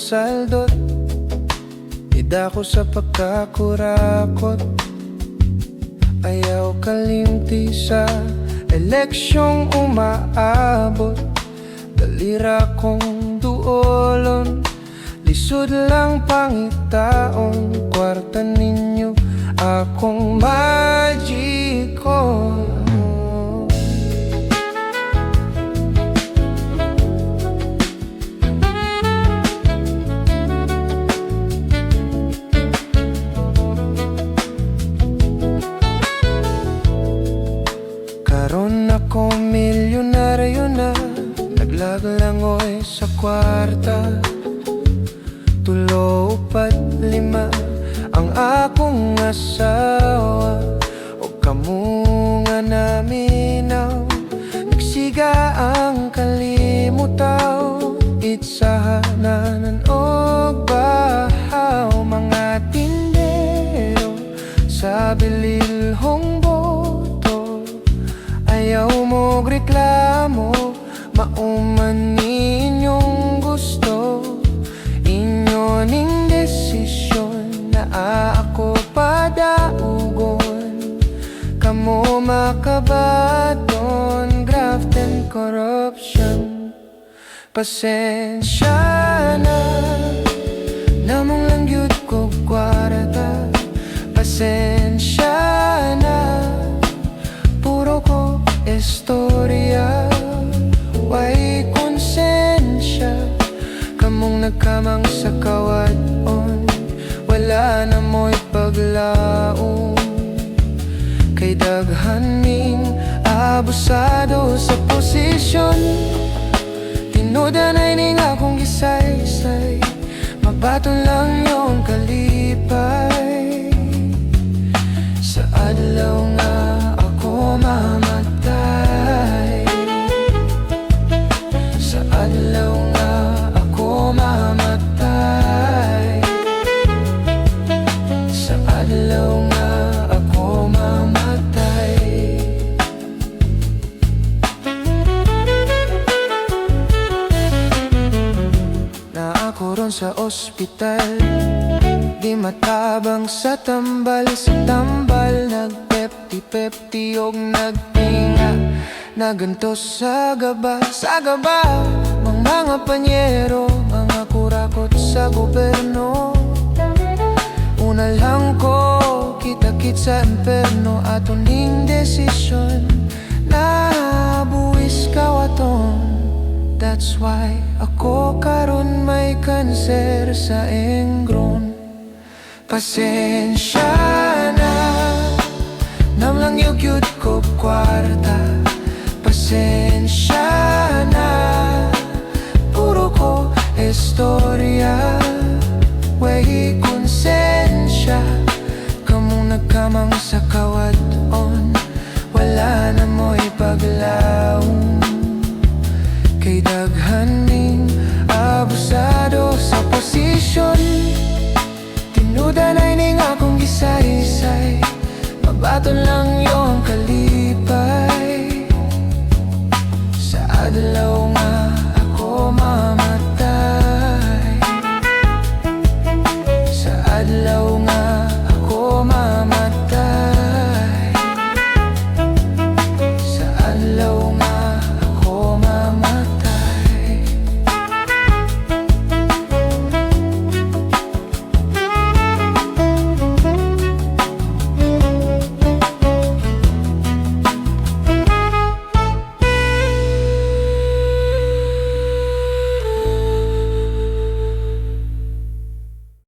saldot, idako sa pagkakurakot. Ayaw kalimti sa eleksyong umaabot. Dalira kong duolon, lisod lang pangitaon. Kwarta ninyo akong magiko. Karon ako milyonaryo na, naglaglangoy sa kwarta. 3, 4, 5 ang akong asawa. O kamo nga naminaw, nagsiga ang kalimutaw. Itsahananan og bahaw, mga tindero sa bililhong boto. Ayaw mo reklamo, mauman ninyong gusto. Inyo ning desisyon na ako padaugon. Kamo makabaton, graft and corruption. Pasensya na, namong lang yun ko kwarta. Pasensya na, puro ko istorya. Way konsensya, kamong nagkamang sa kawadon. Wala na mo'y paglaong, kay daghaning abusado sa posisyon. Tinudanay ning akong gisaysay, mabaton lang yung kalipay. Sa adlaw nga ako mamatay, sa adlaw nga ako mamatay, sa adlaw nga ako mamatay. Na ako ron sa ospital, di matabang sa tambal. Sa tambal nagpepti-pepti og nagtinga, nagantos sa gaba. Sa gaba, mga panyero, mga kurakot sa gobyerno. Una lang ko, kita-kit sa imperno. Aton ning desisyon, nabuwis kawaton. That's why ako karon may kanser sa engron. Pasensya na, nam lang yung cute ko kwarta. Pasensya na, puro ko istorya. Way konsensya, kamong nagkamang sa kawadon. Wala na mo'y paglaong, kay daghaning abusado sa posisyon. Tinudanay ning akong gisaysay, mabaton lang yung kalipay. Sa adlaw nga